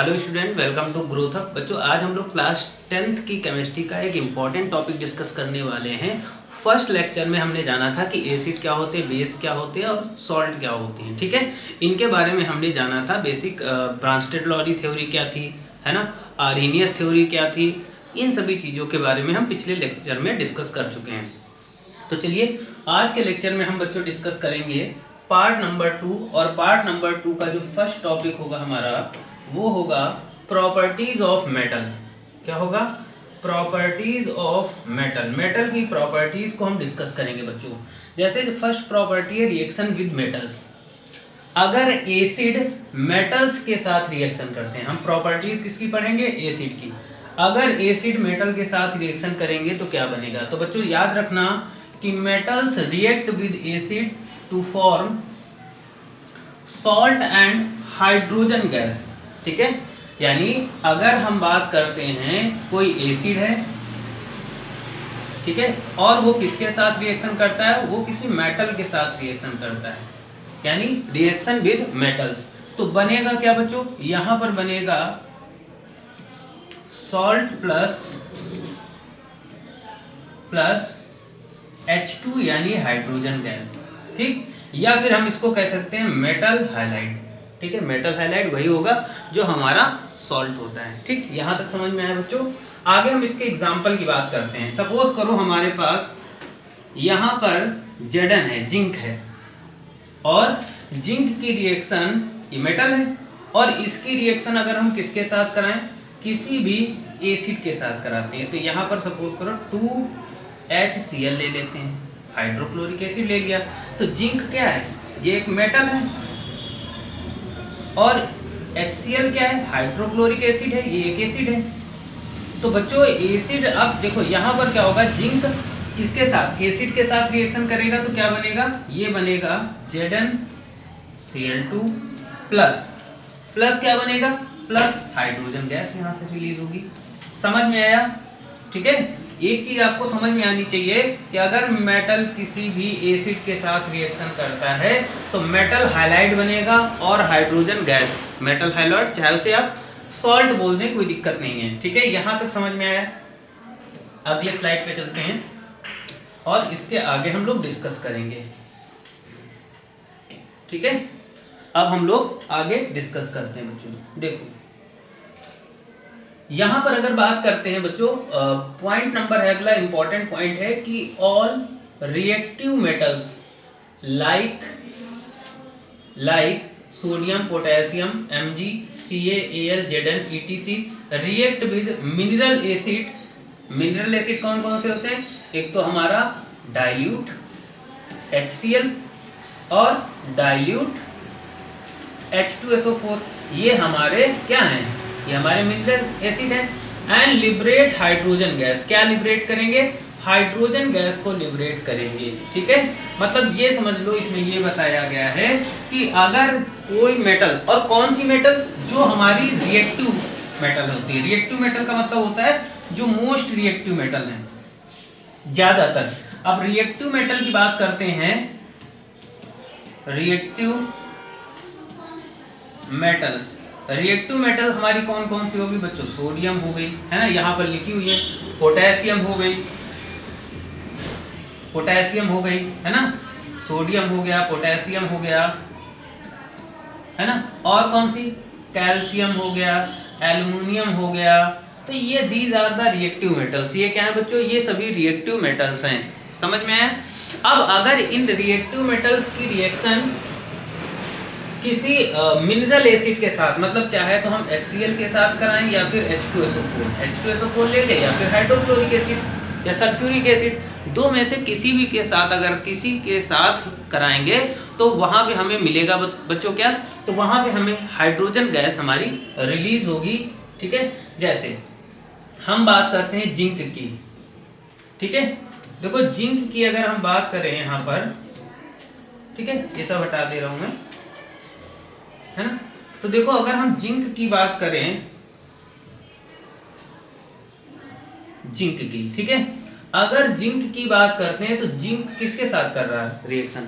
Hello student, welcome to growth up. बच्चों, आज हम लोग क्लास 10th की केमिस्ट्री का एक इम्पॉर्टेंट टॉपिक डिस्कस करने वाले हैं। फर्स्ट लेक्चर में हमने जाना था कि एसिड क्या होते हैं, बेस क्या होते हैं और सॉल्ट क्या होती हैं। ठीक है, इनके बारे में हमने जाना था। बेसिक ब्रांस्टेड-लॉरी थ्योरी क्या थी, है ना, आर्हेनियस थ्योरी क्या थी, इन सभी चीज़ों के बारे में हम पिछले लेक्चर में डिस्कस कर चुके हैं। तो चलिए, आज के लेक्चर में हम बच्चों डिस्कस करेंगे पार्ट नंबर 2। और पार्ट नंबर 2 का जो फर्स्ट टॉपिक होगा हमारा, वो होगा प्रॉपर्टीज ऑफ मेटल। क्या होगा? Properties of metal. मेटल की प्रॉपर्टीज को हम डिस्कस करेंगे बच्चों। जैसे फर्स्ट प्रॉपर्टी है रिएक्शन विद मेटल्स। अगर एसिड मेटल्स के साथ रिएक्शन करते हैं, हम प्रॉपर्टीज किसकी पढ़ेंगे? एसिड की। अगर एसिड मेटल के साथ रिएक्शन करेंगे तो क्या बनेगा? तो बच्चों याद रखना कि metals react with acid to form salt and hydrogen gas. ठीक है, यानी अगर हम बात करते हैं कोई एसिड है, ठीक है, और वो किसके साथ रिएक्शन करता है? वो किसी मेटल के साथ रिएक्शन करता है, यानी रिएक्शन विद मेटल्स। तो बनेगा क्या बच्चों? यहां पर बनेगा सॉल्ट प्लस H2 यानी हाइड्रोजन गैस। ठीक, या फिर हम इसको कह सकते हैं मेटल हाइलाइड। ठीक है, मेटल हाइलाइड वही होगा जो हमारा सॉल्ट होता है। ठीक, यहां तक समझ में आया बच्चों? आगे हम इसके एग्जाम्पल की बात करते हैं। सपोज करो हमारे पास यहां पर Zn है, जिंक है, और जिंक की रिएक्शन, ये मेटल है, और इसकी रिएक्शन अगर हम किसके साथ कराएं? किसी भी एसिड के साथ कराते हैं। तो यहाँ पर सपोज करो 2HCl ले लेते हैं, हाइड्रोक्लोरिक एसिड ले लिया। तो जिंक क्या है? ये एक मेटल है, और HCl क्या है? हाइड्रोक्लोरिक एसिड है, ये एक एसिड है। तो बच्चों एसिड, अब देखो यहाँ पर क्या होगा, जिंक किसके साथ? एसिड के साथ रिएक्शन करेगा तो क्या बनेगा? ये बनेगा ZnCl2 प्लस क्या बनेगा? प्लस हाइड्रोजन गैस यहाँ से रिलीज होगी। समझ में आया? ठीक है, एक चीज आपको समझ में आनी चाहिए कि अगर मेटल किसी भी एसिड के साथ रिएक्शन करता है तो मेटल हाइलाइड बनेगा और हाइड्रोजन गैस। मेटल हाइलाइड, चाहे उसे आप सॉल्ट बोल दें, कोई दिक्कत नहीं है। ठीक है, यहां तक समझ में आया? अगले स्लाइड पे चलते हैं और इसके आगे हम लोग डिस्कस करेंगे। ठीक है, अब हम लोग आगे डिस्कस करते हैं बच्चों। देखो यहां पर अगर बात करते हैं बच्चों, पॉइंट नंबर है, अगला इंपॉर्टेंट पॉइंट है कि all reactive metals like sodium, potassium, Mg, Ca, Al, Zn, etc react with mineral acid. Mineral acid कौन कौन से होते हैं? एक तो हमारा डाइल्यूट HCl और डाइल्यूट H2SO4, ये हमारे क्या हैं? ये हमारे मिनरल एसिड है। And liberate hydrogen gas. क्या लिबरेट करेंगे? हाइड्रोजन गैस को लिबरेट करेंगे। ठीक है, मतलब ये समझ लो, इसमें ये बताया गया है कि अगर कोई मेटल, और कौन सी मेटल? जो हमारी रिएक्टिव मेटल होती है। रिएक्टिव मेटल का मतलब होता है जो मोस्ट रिएक्टिव मेटल है, ज्यादातर। अब रिएक्टिव मेटल की बात करते हैं। रिएक्टिव मेटल हमारी कौन कौन सी होगी बच्चों? सोडियम हो गई, है ना, यहाँ पर लिखी हुई है। पोटेशियम हो गई, है ना, सोडियम हो गया, पोटेशियम हो गया, है ना, और कौन सी? कैल्शियम हो गया, एल्युमिनियम हो गया। तो ये these are the reactive metals. ये क्या है बच्चों? ये सभी रिएक्टिव मेटल्स हैं। समझ में आया? अब अगर इन रिएक्टिव मेटल्स की रिएक्शन किसी मिनरल एसिड के साथ, मतलब चाहे तो हम HCl के साथ कराएं या फिर H2SO4 ले ले, या फिर हाइड्रोक्लोरिक एसिड या सल्फ्यूरिक एसिड, दो में से किसी भी के साथ अगर किसी के साथ कराएंगे तो वहां पे हमें मिलेगा बच्चों क्या? तो वहां पे हमें हाइड्रोजन गैस हमारी रिलीज होगी। ठीक है, जैसे हम बात करते हैं जिंक की। ठीक है, देखो जिंक की अगर हम बात करें यहाँ पर, ठीक है, ये सब हटा दे रहा हूं मैं, है ना। तो देखो अगर हम जिंक की बात करें, जिंक की, ठीक है, अगर जिंक की बात करते हैं तो जिंक किसके साथ कर रहा है रिएक्शन?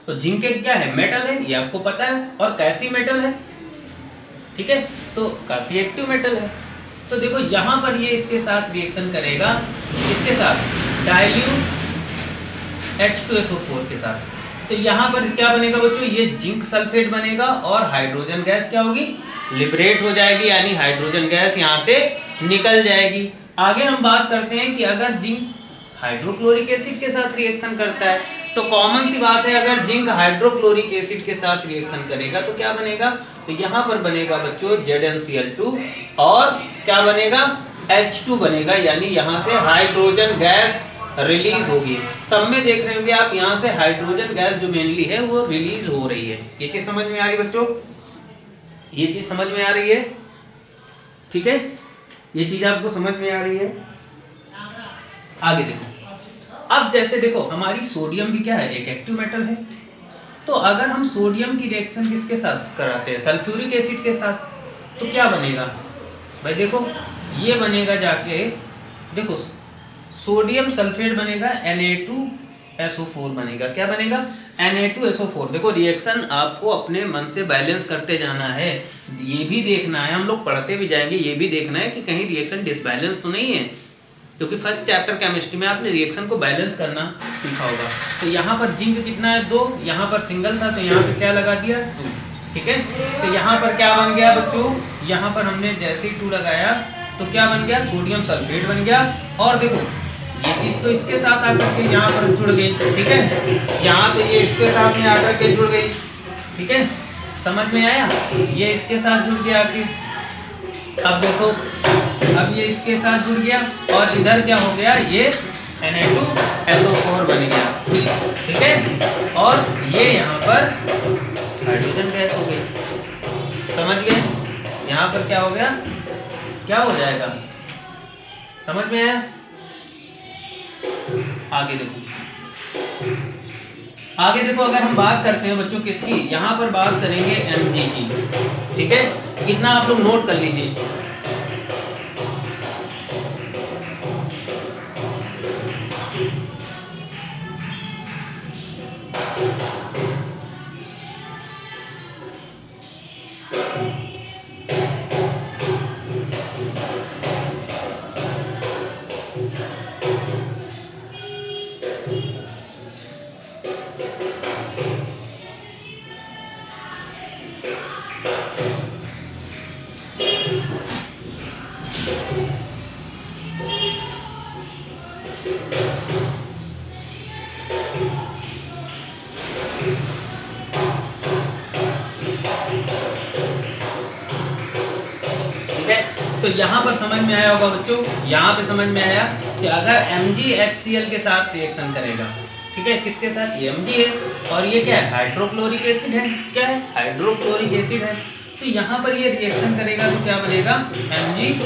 तो जिंक क्या है? मेटल है, ये आपको पता है। और कैसी मेटल है? ठीक है, तो काफी एक्टिव मेटल है। तो देखो यहाँ पर ये इसके साथ रिएक्शन करेगा, इसके साथ डाइल्यूट H2SO4 के साथ। तो यहाँ पर क्या बनेगा बच्चों, ये जिंक सल्फेट बनेगा और हाइड्रोजन गैस क्या होगी, लिबरेट हो जाएगी, यानी हाइड्रोजन गैस यहाँ से निकल जाएगी। आगे हम बात करते हैं कि अगर जिंक हाइड्रोक्लोरिक एसिड के साथ रिएक्शन करता है, तो कॉमन सी बात है, अगर जिंक हाइड्रोक्लोरिक एसिड के साथ रिएक्शन करेगा तो क्या बनेगा, तो यहाँ पर बनेगा बच्चों ZnCl2 और क्या बनेगा, H2 बनेगा, यानी यहाँ से हाइड्रोजन गैस रिलीज होगी। सब में देख रहे होंगे आप, यहाँ से हाइड्रोजन गैस जो मेनली है वो रिलीज हो रही है। ये चीज समझ में आ रही है बच्चों, ये चीज समझ में आ रही है, ठीक है, ये चीज आपको समझ में आ रही है। आगे देखो, अब जैसे देखो हमारी सोडियम भी क्या है, एक एक्टिव मेटल है। तो अगर हम सोडियम की रिएक्शन किसके साथ कराते हैं, सल्फ्यूरिक एसिड के साथ, तो क्या बनेगा भाई, देखो ये बनेगा जाके, देखो सोडियम सल्फेट बनेगा Na2SO4 बनेगा, क्या बनेगा, Na2SO4। देखो रिएक्शन आपको अपने मन से बैलेंस करते जाना है, ये भी देखना है, हम लोग पढ़ते भी जाएंगे, ये भी देखना है कि कहीं रिएक्शन डिसबैलेंस तो नहीं है, क्योंकि फर्स्ट चैप्टर केमिस्ट्री में आपने रिएक्शन को बैलेंस करना सीखा होगा। तो यहाँ पर जिंक कितना है, 2, यहाँ पर सिंगल था तो यहाँ पर क्या लगा दिया, 2, ठीक है। तो यहाँ पर क्या बन गया बच्चों, यहाँ पर हमने जैसे ही 2 लगाया तो क्या बन गया, सोडियम सल्फेट बन गया। और देखो ये चीज तो इसके साथ आकर के यहाँ पर जुड़ गई, ठीक है, यहाँ तो ये इसके साथ में आकर के जुड़ गई, ठीक है, समझ में आया, ये इसके साथ जुड़ गया आके। अब देखो, अब ये इसके साथ जुड़ गया और इधर क्या हो गया, ये Na2SO4 बन गया, ठीक है, और ये यहाँ पर हाइड्रोजन गैस हो गई, समझ गए, यहाँ पर क्या हो गया, क्या हो जाएगा, समझ में आया। आगे देखो, आगे देखो, अगर हम बात करते हैं बच्चों किसकी, यहाँ पर बात करेंगे Mg की, ठीक है, कितना आप लोग नोट कर लीजिए। तो यहाँ पर समझ में आया होगा बच्चों, यहाँ पे समझ में आया कि अगर MgHCl के साथ रिएक्शन करेगा, ठीक है, किसके साथ, ये Mg है और ये क्या है, हाइड्रोक्लोरिक एसिड है, क्या है, हाइड्रोक्लोरिक एसिड है। तो यहाँ पर ये रिएक्शन करेगा तो क्या बनेगा, MgCl,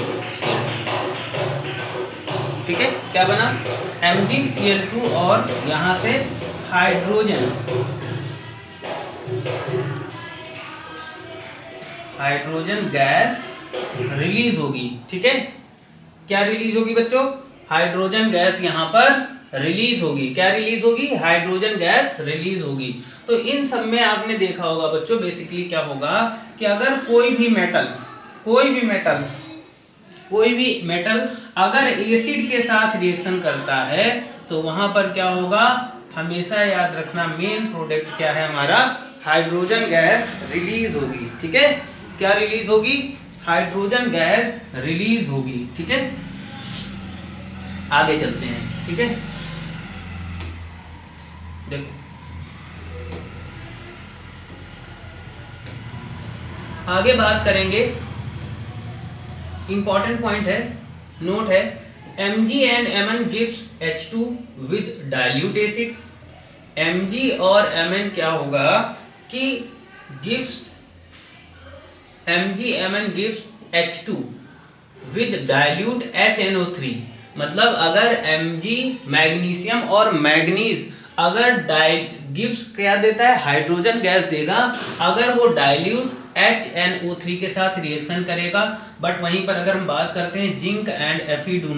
ठीक है, क्या बना, MgCl2 और यहाँ से हाइड्रोजन गैस रिलीज होगी, ठीक है, क्या रिलीज होगी बच्चों, हाइड्रोजन गैस यहाँ पर रिलीज होगी, क्या रिलीज होगी, हाइड्रोजन गैस रिलीज होगी। तो इन सब में आपने देखा होगा बच्चों, बेसिकली क्या होगा कि अगर कोई भी मेटल अगर एसिड के साथ रिएक्शन करता है तो वहां पर क्या होगा, हमेशा याद रखना, मेन प्रोडक्ट क्या है हमारा, हाइड्रोजन गैस रिलीज होगी, ठीक है, क्या रिलीज होगी, हाइड्रोजन गैस रिलीज होगी, ठीक है। आगे चलते हैं, ठीक है, देखो आगे बात करेंगे, इंपॉर्टेंट पॉइंट है, नोट है, Mg and Mn gives H2 with dilute acid। Mg और Mn क्या होगा कि Mn gives H2 with dilute HNO3। मतलब अगर Mg मैग्नीशियम और मैग्नीज अगर गिव्स क्या देता है, हाइड्रोजन गैस देगा, अगर वो डाइल्यूट HNO3 के साथ रिएक्शन करेगा। बट वहीं पर अगर हम बात करते हैं zinc and Fe do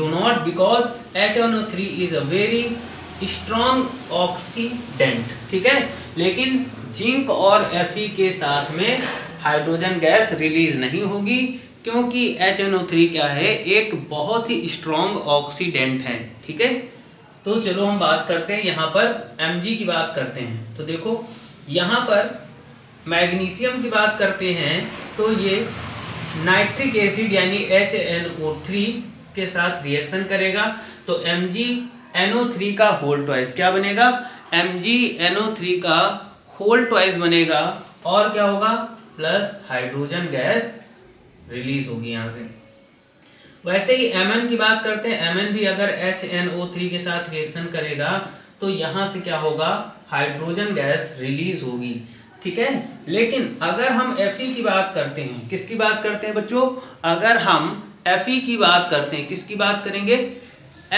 not because HNO3 is a very strong oxidant, ठीक है, लेकिन जिंक और Fe के साथ में हाइड्रोजन गैस रिलीज नहीं होगी, क्योंकि HNO3 क्या है, एक बहुत ही स्ट्रॉन्ग ऑक्सीडेंट है। ठीक है, तो चलो हम बात करते हैं यहाँ पर Mg की बात करते हैं। तो देखो यहाँ पर मैग्नीशियम की बात करते हैं तो ये नाइट्रिक एसिड यानी HNO3 के साथ रिएक्शन करेगा, तो MgNO3 का होल ट्वाइस क्या बनेगा, MgNO3 का होल ट्वाइस बनेगा, और क्या होगा, प्लस हाइड्रोजन गैस रिलीज होगी यहाँ से। वैसे ही Mn की बात करते हैं, Mn भी अगर HNO3 के साथ रिएक्शन करेगा तो यहाँ से क्या होगा, हाइड्रोजन गैस रिलीज होगी। ठीक है, लेकिन अगर हम Fe की बात करते हैं, किसकी बात करते हैं बच्चों, अगर हम Fe की बात करते हैं, किसकी बात करेंगे,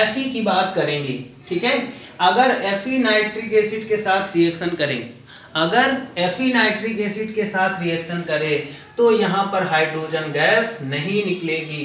Fe की बात करेंगे। ठीक है, अगर Fe नाइट्रिक एसिड के साथ रिएक्शन करें, अगर Fe नाइट्रिक एसिड के साथ रिएक्शन करे तो यहाँ पर हाइड्रोजन गैस नहीं निकलेगी,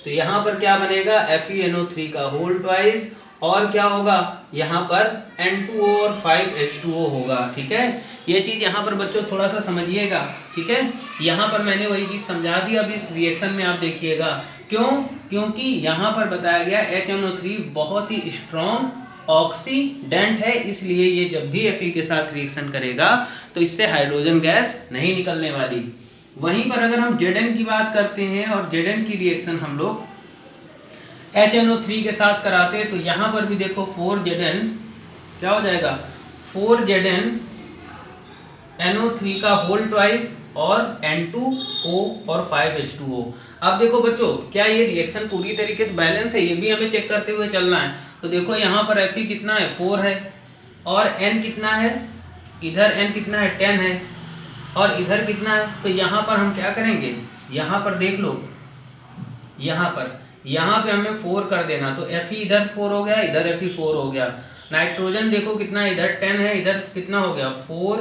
तो यहाँ पर क्या बनेगा, FeNO3 का होल ट्वाइस, और क्या होगा, यहाँ पर N2O और 5H2O होगा। ठीक है, ये चीज यहाँ पर बच्चों थोड़ा सा समझिएगा। ठीक है, यहाँ पर मैंने वही चीज समझा दी, अब इस रिएक्शन में आप देखिएगा, क्यों, क्योंकि यहाँ पर बताया गया HNO3 बहुत ही स्ट्रॉन्ग ऑक्सीडेंट है, इसलिए ये जब भी Fe के साथ रिएक्शन करेगा तो इससे हाइड्रोजन गैस नहीं निकलने वाली। वहीं पर अगर हम Zn की बात करते हैं और Zn की रिएक्शन हम लोग HNO3 के साथ कराते हैं, तो यहाँ पर भी देखो 4Zn क्या हो जाएगा, 4Zn NO3 का होल ट्वाइस और N2O और 5H2O। अब देखो बच्चों, क्या ये रिएक्शन पूरी तरीके से बैलेंस है, ये भी हमें चेक करते हुए चलना है। तो देखो यहाँ पर Fe कितना है, 4 है, और N कितना है, इधर N कितना है, 10 है, और इधर कितना है, तो यहाँ पर हम क्या करेंगे, यहाँ पर देख लो, यहाँ पे हमें 4 कर देना, तो Fe इधर 4 हो गया, इधर Fe 4 हो गया। नाइट्रोजन देखो कितना है, इधर 10 है, इधर कितना हो गया, 4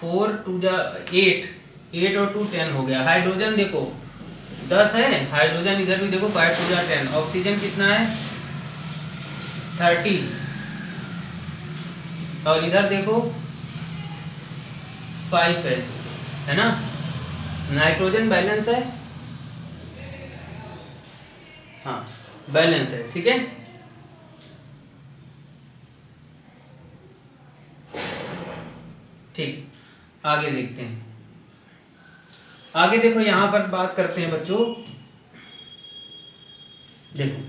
2 8 और 2 10 हो गया। हाइड्रोजन देखो 10 है, हाइड्रोजन इधर भी देखो 5 2 10। ऑक्सीजन कितना है, 30, और इधर देखो 5 है ना। नाइट्रोजन बैलेंस है, हाँ बैलेंस है। ठीक है, ठीक, आगे देखते हैं। आगे देखो यहां पर बात करते हैं बच्चों, देखो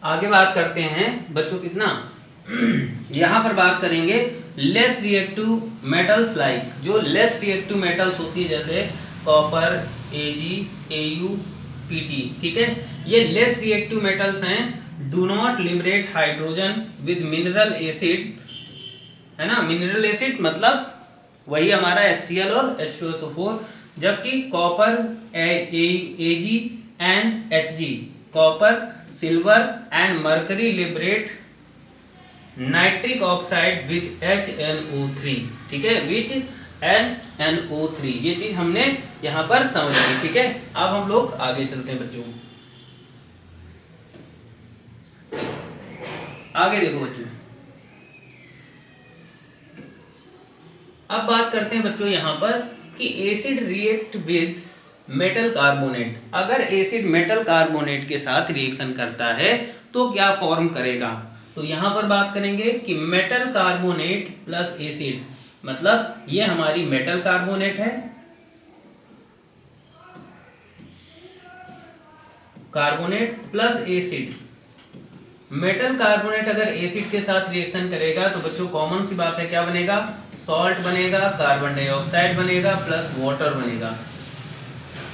आगे बात करते हैं बच्चों, कितना यहां पर बात करेंगे लेस रिएक्टिव मेटल्स, लाइक जो लेस रिएक्टिव मेटल्स होती है जैसे कॉपर, Ag, Au, Pt। ठीक है, ये लेस रिएक्टिव मेटल्स हैं, do not liberate hydrogen with mineral acid, है ना। मिनरल एसिड मतलब वही हमारा HCl और H2SO4, जबकि copper, Ag and Hg, copper, silver and mercury liberate nitric oxide with HNO3। ठीक है, विच NNO3, ये चीज हमने यहां पर समझ ली। ठीक है, अब हम लोग आगे चलते हैं बच्चों। आगे देखो बच्चों, अब बात करते हैं बच्चों यहां पर कि acid react with metal carbonate. अगर एसिड मेटल कार्बोनेट के साथ रिएक्शन करता है तो क्या फॉर्म करेगा, तो यहां पर बात करेंगे कि मेटल कार्बोनेट प्लस एसिड, मतलब ये हमारी मेटल कार्बोनेट है, carbonate plus acid. Metal carbonate अगर एसिड के साथ रिएक्शन करेगा तो बच्चों कॉमन सी बात है, क्या बनेगा, सॉल्ट बनेगा, कार्बन डाइऑक्साइड बनेगा, प्लस वाटर बनेगा।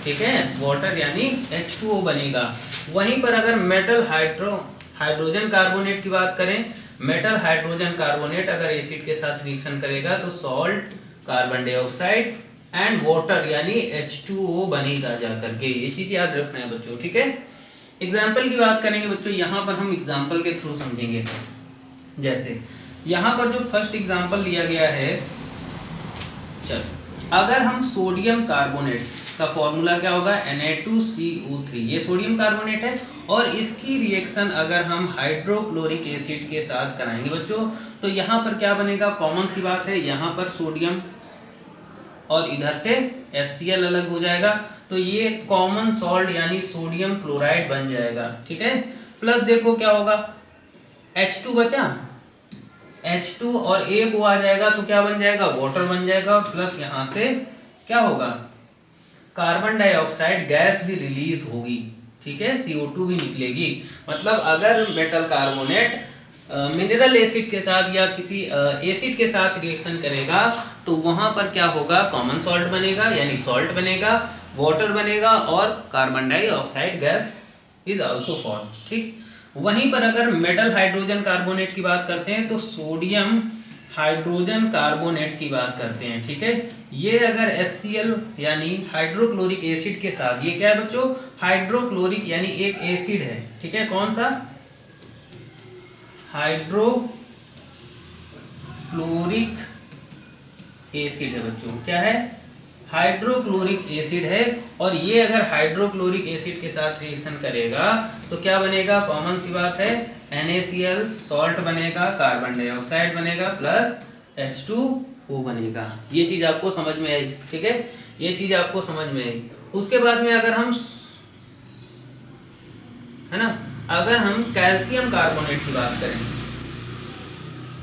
ठीक है, वाटर यानी H2O बनेगा। वहीं पर अगर मेटल हाइड्रोजन कार्बोनेट की बात करें, मेटल हाइड्रोजन कार्बोनेट अगर एसिड के साथ रिएक्शन करेगा तो salt, carbon dioxide and water यानी H2O बनेगा जाकर के। ये चीज याद रखना है बच्चों। ठीक है, एग्जाम्पल की बात करेंगे बच्चों, यहाँ पर हम एग्जाम्पल के थ्रू समझेंगे। जैसे यहाँ पर जो फर्स्ट एग्जाम्पल लिया गया है, चल अगर हम सोडियम कार्बोनेट का फॉर्मूला क्या होगा, Na2CO3, ये सोडियम कार्बोनेट है, और इसकी रिएक्शन अगर हम हाइड्रोक्लोरिक एसिड के साथ कराएंगे बच्चों, तो यहाँ पर क्या बनेगा, कॉमन सी बात है, यहाँ पर सोडियम और इधर से HCl अलग हो जाएगा, तो ये कॉमन सॉल्ट यानी सोडियम क्लोराइड बन जाएगा। ठीक है, प्लस देखो क्या होगा, H2 बचा, H2 और एक वो आ जाएगा तो क्या बन जाएगा, वाटर बन जाएगा, प्लस यहाँ से क्या होगा, कार्बन डाइऑक्साइड गैस भी रिलीज होगी। ठीक है, CO2 भी निकलेगी। मतलब अगर मेटल कार्बोनेट मिनरल एसिड के साथ या किसी एसिड के साथ रिएक्शन करेगा तो वहां पर क्या होगा, कॉमन सॉल्ट बनेगा यानी सॉल्ट बनेगा, वाटर बनेगा और carbon dioxide gas is also form. ठीक, वहीं पर अगर मेटल हाइड्रोजन कार्बोनेट की बात करते हैं तो सोडियम हाइड्रोजन कार्बोनेट की बात करते हैं। ठीक है, ये अगर HCl यानी हाइड्रोक्लोरिक एसिड के साथ, ये क्या है बच्चों, हाइड्रोक्लोरिक यानी एक एसिड है। ठीक है, कौन सा, हाइड्रोक्लोरिक एसिड है बच्चों, क्या है, हाइड्रोक्लोरिक एसिड है। और ये अगर हाइड्रोक्लोरिक एसिड के साथ रिएक्शन करेगा तो क्या बनेगा, कॉमन सी बात है, NaCl सॉल्ट बनेगा, कार्बन डाइऑक्साइड बनेगा, प्लस H2O बनेगा। ये चीज आपको समझ में आई। ठीक है, ये चीज आपको समझ में आई। उसके बाद में अगर हम, है ना, अगर हम कैल्शियम कार्बोनेट की बात करें,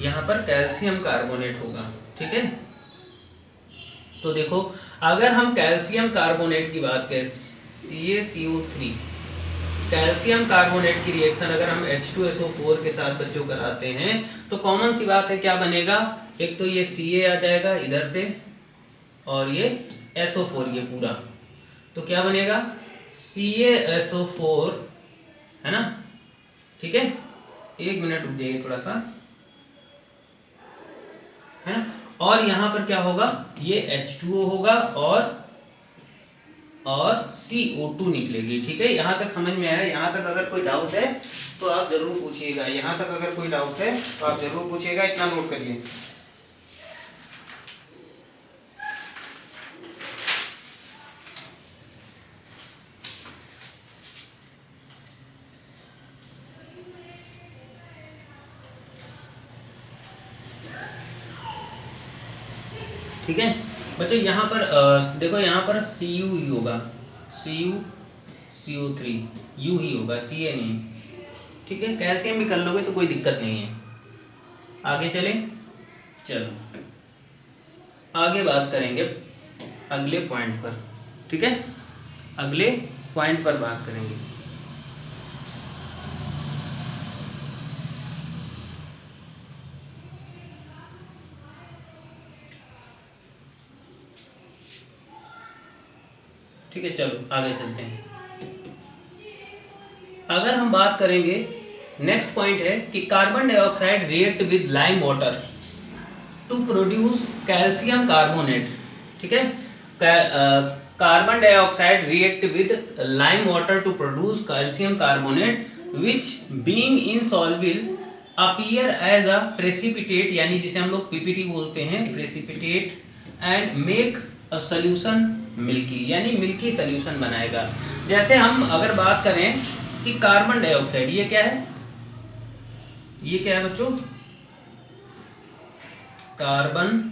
यहाँ पर कैल्शियम कार्बोनेट होगा। ठीक है, तो देखो अगर हम कैल्शियम कार्बोनेट की बात करें, CaCO3, कैल्शियम कार्बोनेट की रिएक्शन अगर हम H2SO4 के साथ बच्चों कराते हैं तो कॉमन सी बात है क्या बनेगा, एक तो ये Ca आ जाएगा इधर से और ये SO4 ये पूरा, तो क्या बनेगा CaSO4, है ना। ठीक है, एक मिनट रुक जाइए थोड़ा सा, है ना। और यहाँ पर क्या होगा, ये H2O होगा और CO2 निकलेगी। ठीक है, यहाँ तक समझ में आया। यहाँ तक अगर कोई डाउट है तो आप जरूर पूछिएगा, यहाँ तक अगर कोई डाउट है तो आप जरूर पूछिएगा, इतना नोट करिए। ठीक है बच्चों, यहाँ पर देखो यहाँ पर Cu ही होगा, CO3 U ही होगा, Ca नहीं। ठीक है, कैल्शियम भी कर लोगे तो कोई दिक्कत नहीं है। आगे चलें, चलो आगे बात करेंगे अगले पॉइंट पर। ठीक है, अगले पॉइंट पर बात करेंगे। ठीक है, चलो आगे चलते हैं। अगर हम बात करेंगे, नेक्स्ट पॉइंट है कि carbon dioxide react with lime water to produce calcium carbonate. ठीक है, carbon dioxide react with lime water to produce calcium carbonate which being insoluble appear as a precipitate, यानी जिसे हम लोग PPT बोलते हैं, precipitate, and make a solution milky, यानी milky solution बनाएगा। जैसे हम अगर बात करें कि कार्बन डाइऑक्साइड, ये क्या है, ये क्या है बच्चों, कार्बन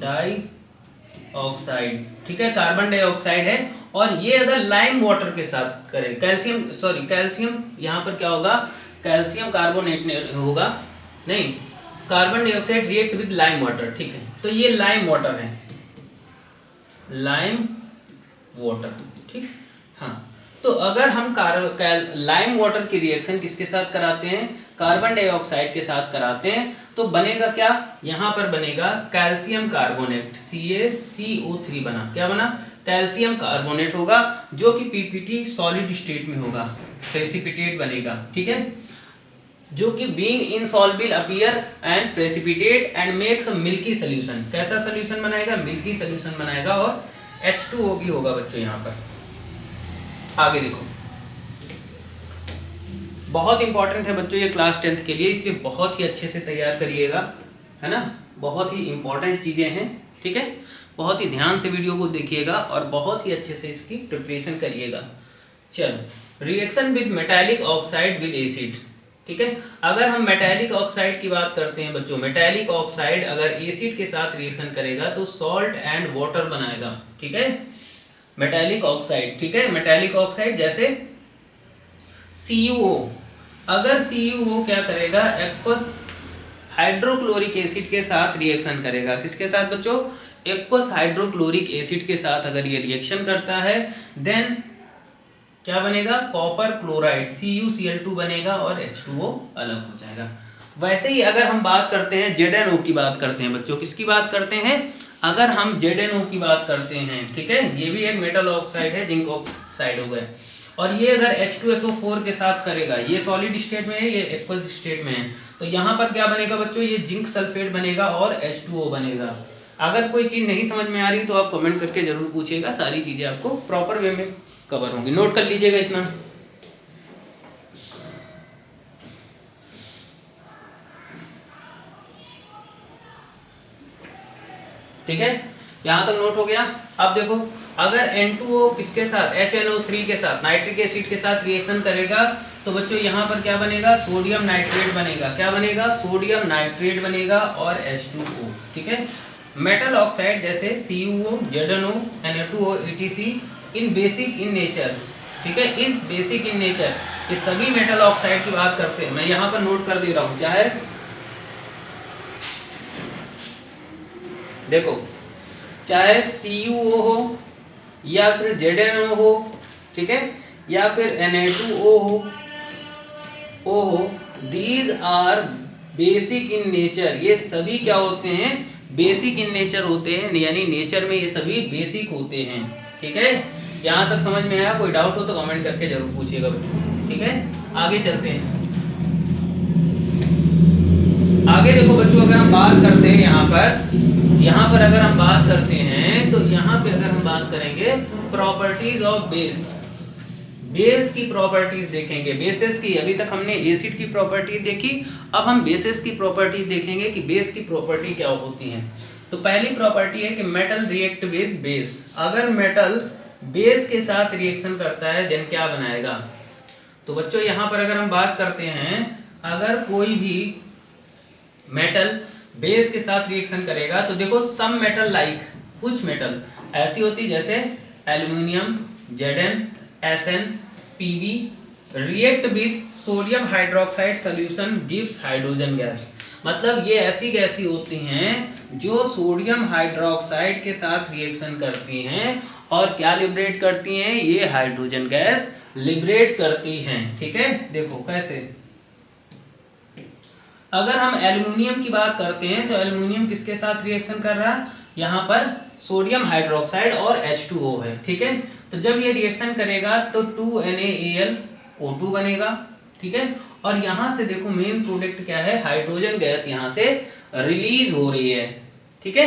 डाइऑक्साइड। ठीक है, कार्बन डाइऑक्साइड है और ये अगर लाइम वाटर के साथ करें, कैल्शियम यहाँ पर क्या होगा, कैल्शियम कार्बोनेट होगा, नहीं, carbon dioxide react with lime water. ठीक है, तो ये लाइम वाटर है, लाइम वाटर। ठीक, हाँ, तो अगर हम लाइम वाटर की रिएक्शन किसके साथ कराते हैं, कार्बन डाइऑक्साइड के साथ कराते हैं, तो बनेगा क्या, यहाँ पर बनेगा कैल्शियम कार्बोनेट, CaCO3 बना, क्या बना, कैल्शियम कार्बोनेट होगा, जो कि PPT सॉलिड स्टेट में होगा, प्रेसिपिटेट बनेगा। ठीक है, जो कि being insoluble appear and precipitate and makes a milky solution. कैसा सॉल्यूशन बनाएगा, मिल्की सॉल्यूशन बनाएगा, और H2O भी होगा बच्चों यहाँ पर। आगे देखो, बहुत इंपॉर्टेंट है बच्चों ये क्लास 10th के लिए, इसलिए बहुत ही अच्छे से तैयार करिएगा, है ना, बहुत ही इंपॉर्टेंट चीजें हैं। ठीक है, बहुत ही ध्यान से वीडियो को देखिएगा और बहुत ही अच्छे से इसकी प्रिपरेशन करिएगा। चलो reaction with metallic oxide with acid, ठीक है। अगर हम मेटालिक ऑक्साइड की बात करते हैं बच्चों, मेटालिक ऑक्साइड अगर एसिड के साथ रिएक्शन करेगा तो सॉल्ट एंड वाटर बनाएगा, ठीक है। मेटालिक ऑक्साइड, ठीक है, मेटालिक ऑक्साइड जैसे CuO, अगर CuO क्या करेगा, एक्वस हाइड्रोक्लोरिक एसिड के साथ रिएक्शन करेगा। किसके साथ बच्चों, एक्वस हाइड्रोक्लोरिक एसिड के साथ अगर ये रिएक्शन करता है देन क्या बनेगा, कॉपर क्लोराइड CuCl2 बनेगा और H2O अलग हो जाएगा। वैसे ही अगर हम बात करते हैं ZnO की बात करते हैं बच्चों, किसकी बात करते हैं, अगर हम ZnO की बात करते हैं, ठीक है, ये भी एक मेटल ऑक्साइड है, जिंक ऑक्साइड हो गया, और ये अगर H2SO4 के साथ करेगा, ये सॉलिड स्टेट में है, ये एक्वस स्टेट में है, तो यहाँ पर क्या बनेगा बच्चों, ये जिंक सल्फेट बनेगा और H2O बनेगा। अगर कोई चीज़ नहीं समझ में आ रही तो आप कमेंट करके जरूर पूछिएगा, सारी चीज़ें आपको प्रॉपर वे में कवर होंगी, नोट कर लीजिएगा इतना, ठीक है, यहां तक नोट हो गया। अब देखो अगर N2O किसके साथ, HNO3 के साथ, नाइट्रिक एसिड के साथ रिएक्शन करेगा तो बच्चों यहाँ पर क्या बनेगा, सोडियम नाइट्रेट बनेगा। क्या बनेगा, सोडियम नाइट्रेट बनेगा और H2O, ठीक है। मेटल ऑक्साइड जैसे CuO, ZnO, Na2O, etc in basic in nature, ठीक है, इस बेसिक इन नेचर, ये सभी मेटल ऑक्साइड की बात करते हैं। मैं यहाँ पर नोट कर दे रहा हूँ, चाहे देखो चाहे CuO हो या फिर ZnO हो, ठीक है, या फिर Na2O हो, these are basic in nature, ये सभी क्या होते हैं, बेसिक इन नेचर होते हैं, यानी नेचर में ये सभी बेसिक होते हैं, ठीक है। यहाँ तक समझ में आया, कोई डाउट हो तो कमेंट करके जरूर पूछिएगा बच्चों, ठीक है। आगे चलते हैं, आगे देखो बच्चों, अगर हम बात करते हैं यहाँ पर अगर हम बात करते हैं तो यहाँ पे अगर हम बात करेंगे प्रॉपर्टीज ऑफ बेस, बेस की प्रॉपर्टीज देखेंगे, बेसेस की। अभी तक हमने एसिड की प्रॉपर्टी देखी, अब हम बेसेस की प्रॉपर्टी देखेंगे कि बेस की प्रॉपर्टी क्या होती है। तो पहली प्रॉपर्टी है कि मेटल रिएक्ट विद बेस, अगर मेटल बेस के साथ रिएक्शन करता है देन क्या बनाएगा। तो बच्चों यहाँ पर अगर हम बात करते हैं, अगर कोई भी मेटल बेस के साथ रिएक्शन करेगा तो देखो सम मेटल लाइक, कुछ मेटल ऐसी होती जैसे aluminium, Zn, Sn, Pb react with sodium hydroxide solution gives hydrogen gas. मतलब ये ऐसी गैसी होती हैं जो सोडियम हाइड्रोक्साइड के साथ रिएक्शन करती हैं और क्या लिबरेट करती हैं, ये हाइड्रोजन गैस लिबरेट करती हैं, ठीक है। देखो कैसे, अगर हम एल्युमिनियम की बात करते हैं तो एल्युमिनियम किसके साथ रिएक्शन कर रहा है, यहाँ पर सोडियम हाइड्रोक्साइड और H2O है, ठीक है। तो जब ये रिएक्शन करेगा तो 2NaAlO2 बनेगा, ठीक है। और यहाँ से देखो मेन प्रोडक्ट क्या है, हाइड्रोजन गैस यहाँ से रिलीज हो रही है, ठीक है।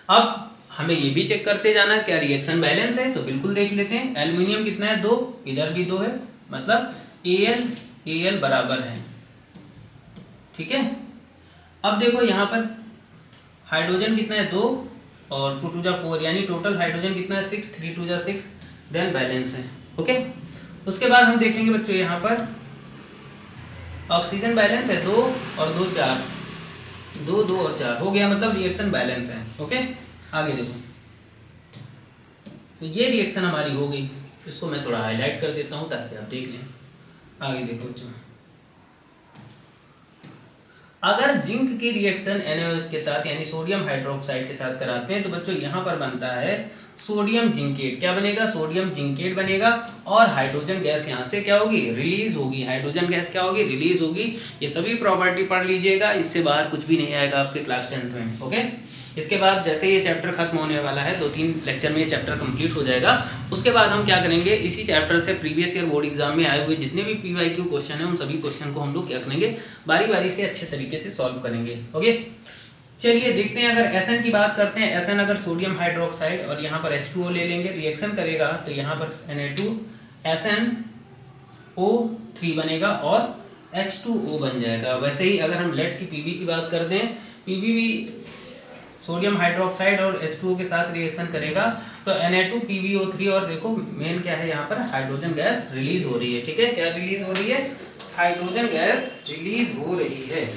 अब हमें ये भी चेक करते जाना क्या रिएक्शन बैलेंस है, तो बिल्कुल देख लेते हैं। एल्युमिनियम कितना है, 2, इधर भी 2 है, मतलब Al बराबर है, ठीक है। अब देखो यहाँ पर हाइड्रोजन कितना है, 2 और 2 to 4, यानी टोटल हाइड्रोजन कितना है, 6, 3 to 6, देन बैलेंस है, ओके। उसके बाद हम देखेंगे बच्चों यहाँ पर ऑक्सीजन बैलेंस है 2 और 2 4, 2 2 और 4 हो गया, मतलब रिएक्शन बैलेंस है, ओके। आगे देखो, तो ये रिएक्शन हमारी हो गई, इसको मैं थोड़ा हाईलाइट कर देता हूँ ताकि आप देख लें। आगे देखो बच्चों, अगर जिंक की रिएक्शन NaOH के साथ यानी सोडियम हाइड्रोक्साइड के साथ कराते हैं तो बच्चों यहाँ पर बनता है सोडियम जिंकेट। क्या बनेगा, सोडियम जिंकेट बनेगा और हाइड्रोजन गैस यहाँ से क्या होगी, रिलीज होगी। हाइड्रोजन गैस क्या होगी, रिलीज होगी। ये सभी प्रॉपर्टी पढ़ लीजिएगा, इससे बाहर कुछ भी नहीं आएगा आपके क्लास 10th में, ओके। इसके बाद जैसे ये चैप्टर खत्म होने वाला है, 2-3 लेक्चर में ये चैप्टर कंप्लीट हो जाएगा। उसके बाद हम क्या करेंगे, इसी चैप्टर से प्रीवियस ईयर बोर्ड एग्जाम में आए हुए जितने भी PYQ क्वेश्चन हैं उन सभी क्वेश्चन को हम लोग क्या करेंगे, बारी बारी से अच्छे तरीके से सॉल्व करेंगे, ओके। चलिए देखते हैं, अगर Sn की बात करते हैं, Sn अगर सोडियम हाइड्रोक्साइड और यहाँ पर H2O ले लेंगे, रिएक्शन करेगा तो यहाँ पर Na2SnO3 बनेगा और H2O बन जाएगा। वैसे ही अगर हम लेड की Pb की बात करते हैं, Pb भी सोडियम हाइड्रोक्साइड और H2O के साथ रिएक्शन करेगा तो Na2PbO3 और देखो मेन क्या है यहाँ पर हाइड्रोजन गैस रिलीज हो रही है। ठीक है, क्या रिलीज हो रही है? हाइड्रोजन गैस रिलीज हो रही है।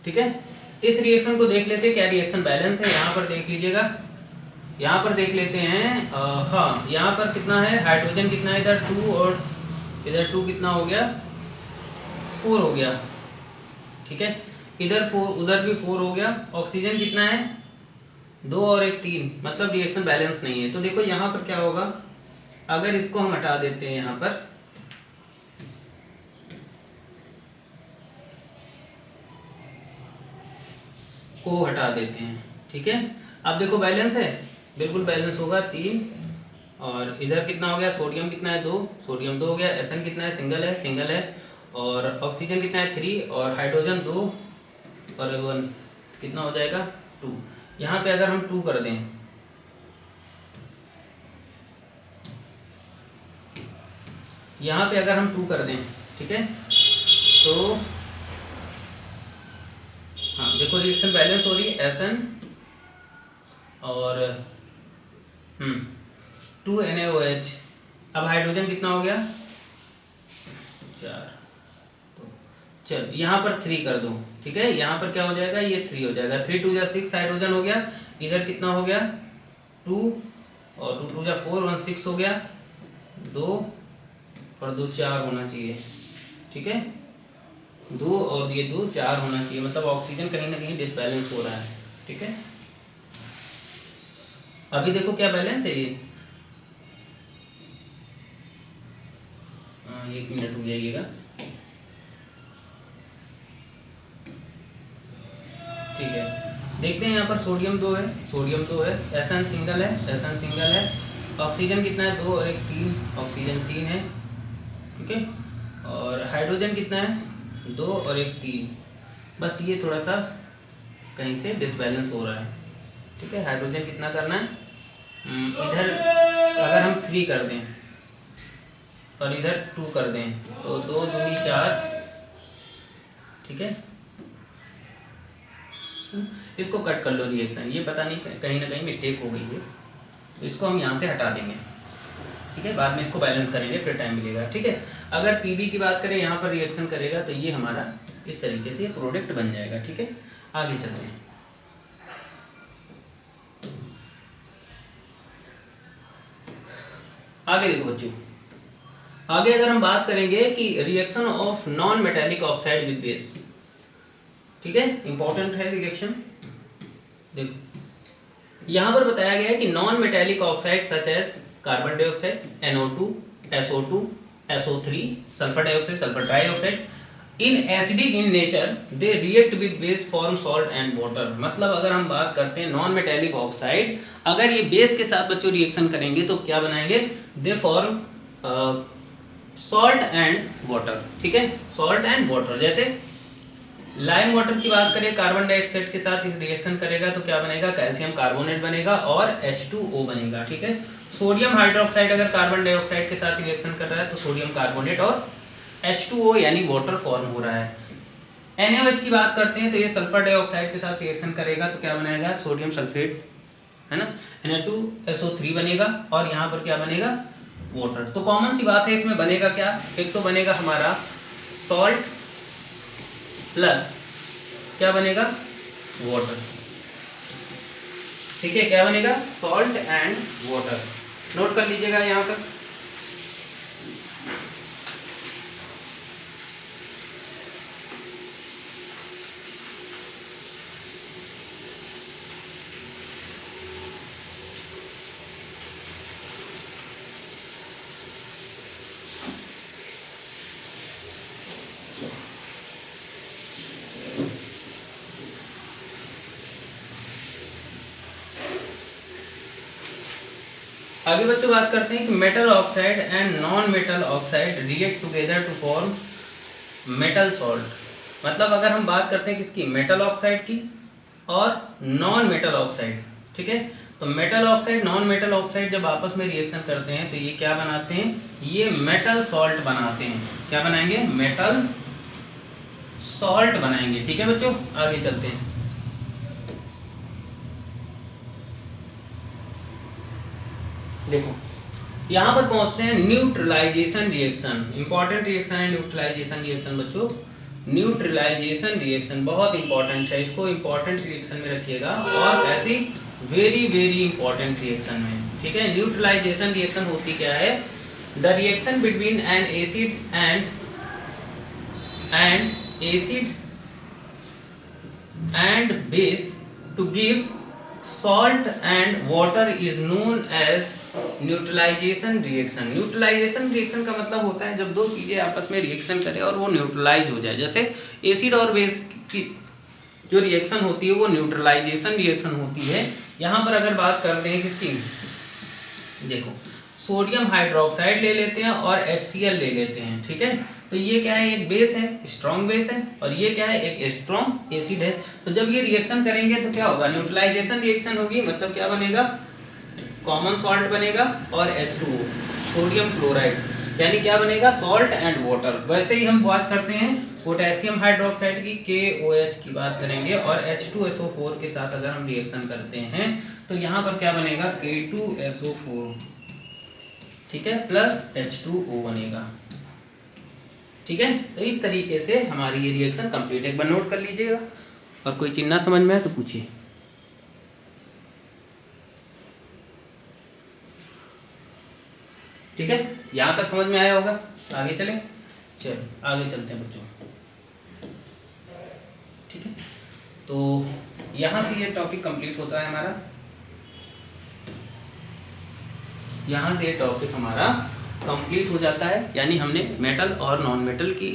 ठीक है, इस रिएक्शन को देख लेते हैं क्या रिएक्शन बैलेंस है। यहाँ पर देख लीजिएगा, यहाँ पर देख लेते हैं। हाँ, यहाँ पर कितना है हाइड्रोजन, कितना है इधर 2 और इधर 2, कितना हो गया 4 हो गया। ठीक है, इधर 4 उधर भी 4 हो गया। ऑक्सीजन कितना है 2 और 1 3, मतलब रिएक्शन बैलेंस नहीं है। तो देखो यहाँ पर क्या होगा, अगर इसको हम हटा देते हैं, यहाँ पर को हटा देते हैं। ठीक है, अब देखो बैलेंस है, बिल्कुल बैलेंस होगा 3 और इधर कितना हो गया, सोडियम कितना है 2, सोडियम 2 हो गया। Sn कितना है, सिंगल है और ऑक्सीजन कितना है 3 और हाइड्रोजन 2 और 1, कितना हो जाएगा 2। यहाँ पे अगर हम 2 कर दें, यहाँ पे अगर हम 2 कर दें, ठीक है, तो हाँ देखो रिएक्शन बैलेंस हो रही है। Sn और 2 NaOH। अब हाइड्रोजन कितना हो गया 4, तो चल यहाँ पर 3 कर दो। ठीक है, यहाँ पर क्या हो जाएगा, ये 3 हो जाएगा। 3 2 6 हाइड्रोजन हो गया। इधर कितना हो गया 2 और 2 2 4 1 6 हो गया। 2 और 2 4 होना चाहिए। ठीक है, 2 और ये 2 4 होना चाहिए, मतलब ऑक्सीजन कहीं ना कहीं डिसबैलेंस हो रहा है। ठीक है, अभी देखो क्या बैलेंस है ये। 1 मिनट हो जाइएगा। ठीक है, देखते हैं यहाँ पर सोडियम 2 है, सोडियम 2 है। Sn सिंगल है। ऑक्सीजन कितना है 2 और 1 3, ऑक्सीजन 3 है। ठीक है, और हाइड्रोजन कितना है 2 और 1 3, बस ये थोड़ा सा कहीं से डिसबैलेंस हो रहा है। ठीक है, हाइड्रोजन कितना करना है, इधर अगर हम 3 कर दें और इधर 2 कर दें तो 2 दूनी 4। ठीक है, इसको कट कर लो रिएक्शन, ये पता नहीं कहीं ना कहीं मिस्टेक हो गई है, तो इसको हम यहाँ से हटा देंगे। ठीक है, बाद में इसको बैलेंस करेंगे, फिर टाइम मिलेगा। ठीक है, अगर पीबी की बात करें, यहाँ पर रिएक्शन करेगा तो ये हमारा इस तरीके से ये प्रोडक्ट बन जाएगा। ठीक है, आगे चलते हैं। आगे देखो बच्चों, आगे अगर हम बात करेंगे कि reaction of non metallic oxide with base. ठीक है, इंपॉर्टेंट है रिएक्शन। देखो यहां पर बताया गया है कि non metallic oxide such as carbon dioxide NO2 SO2 SO3 sulphur dioxide sulphur trioxide in acidic in nature they react with base form salt and water. मतलब अगर हम बात करते हैं नॉन मेटेलिक ऑक्साइड, अगर ये बेस के साथ बच्चों रिएक्शन करेंगे तो क्या बनाएंगे, they form salt and water. ठीक है, सॉल्ट एंड वाटर। जैसे लाइम वाटर की बात करें, कार्बन डाइऑक्साइड के साथ रिएक्शन करेगा तो क्या बनेगा, कैल्शियम कार्बोनेट बनेगा और H2O बनेगा। ठीक है, सोडियम हाइड्रोक्साइड अगर कार्बन डाइऑक्साइड के साथ रिएक्शन कर रहा है तो सोडियम कार्बोनेट और H2O यानी वाटर फॉर्म हो रहा है। NaOH की बात करते हैं तो ये सल्फर डाइऑक्साइड के साथ रिएक्शन करेगा तो क्या बनेगा, सोडियम सल्फेट, है ना, Na2SO3 बनेगा और यहाँ पर क्या बनेगा, वाटर। तो कॉमन सी बात है, इसमें बनेगा क्या, एक तो बनेगा हमारा सॉल्ट प्लस क्या बनेगा, वाटर। ठीक है, क्या बनेगा, सॉल्ट एंड वाटर। नोट कर लीजिएगा यहाँ तक। आगे बच्चों बात करते हैं कि metal oxide and non metal oxide react together to form metal salt. मतलब अगर हम बात करते हैं किसकी, मेटल ऑक्साइड की और नॉन मेटल ऑक्साइड। ठीक है, तो metal oxide non metal oxide जब आपस में रिएक्शन करते हैं तो ये क्या बनाते हैं, ये मेटल सॉल्ट बनाते हैं। क्या बनाएंगे, मेटल सॉल्ट बनाएंगे। ठीक है बच्चों, आगे चलते हैं। देखो यहाँ पर पहुंचते हैं न्यूट्रलाइजेशन रिएक्शन। इंपॉर्टेंट रिएक्शन है न्यूट्रलाइजेशन रिएक्शन बच्चों। न्यूट्रलाइजेशन रिएक्शन बहुत इंपॉर्टेंट है, इसको इंपॉर्टेंट रिएक्शन में रखिएगा और ऐसी वेरी वेरी इंपॉर्टेंट रिएक्शन में। ठीक है, न्यूट्रलाइजेशन रिएक्शन होती क्या है, the reaction between an acid and base to give salt and water is known as neutralisation reaction. Neutralisation reaction का मतलब होता है जब दो चीजें आपस में रिएक्शन करें और वो न्यूट्रलाइज हो जाए। जैसे एसिड और बेस की जो रिएक्शन होती है वो न्यूट्रलाइजेशन रिएक्शन होती है। यहाँ पर अगर बात करते हैं किसकी, देखो सोडियम हाइड्रोक्साइड ले लेते हैं और HCl ले लेते हैं। ठीक है, तो ये क्या है, एक बेस है, स्ट्रॉन्ग बेस है, और ये क्या है, एक स्ट्रॉन्ग एसिड है। तो जब ये रिएक्शन करेंगे तो क्या होगा, न्यूट्रलाइजेशन रिएक्शन होगी, मतलब क्या बनेगा, कॉमन सॉल्ट बनेगा और H2O सोडियम क्लोराइड, यानी क्या बनेगा, सॉल्ट एंड वाटर। वैसे ही हम बात करते हैं पोटेशियम हाइड्रोक्साइड की, KOH की बात करेंगे, और H2SO4 के साथ अगर हम रिएक्शन करते हैं तो यहाँ पर क्या बनेगा, K2SO4, ठीक है, प्लस H2O बनेगा। ठीक है, तो इस तरीके से हमारी ये रिएक्शन कंप्लीट है। एक बार नोट कर लीजिएगा, और कोई चीज ना समझ में आए तो पूछिए। ठीक है, यहाँ तक समझ में आया होगा, आगे चले, चलो आगे चलते हैं बच्चों। ठीक है, तो यहाँ से ये टॉपिक कंप्लीट होता है हमारा, यहाँ से ये टॉपिक हमारा कंप्लीट हो जाता है। यानी हमने मेटल और नॉन मेटल की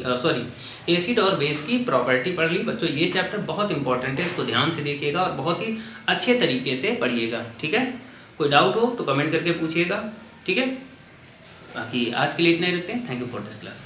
एसिड और बेस की प्रॉपर्टी पढ़ ली। बच्चों ये चैप्टर बहुत इंपॉर्टेंट है, इसको ध्यान से देखिएगा और बहुत ही अच्छे तरीके से पढ़िएगा। ठीक है, कोई डाउट हो तो कमेंट करके पूछिएगा। ठीक है, बाकी आज के लिए इतना ही रखते हैं। Thank you for this class.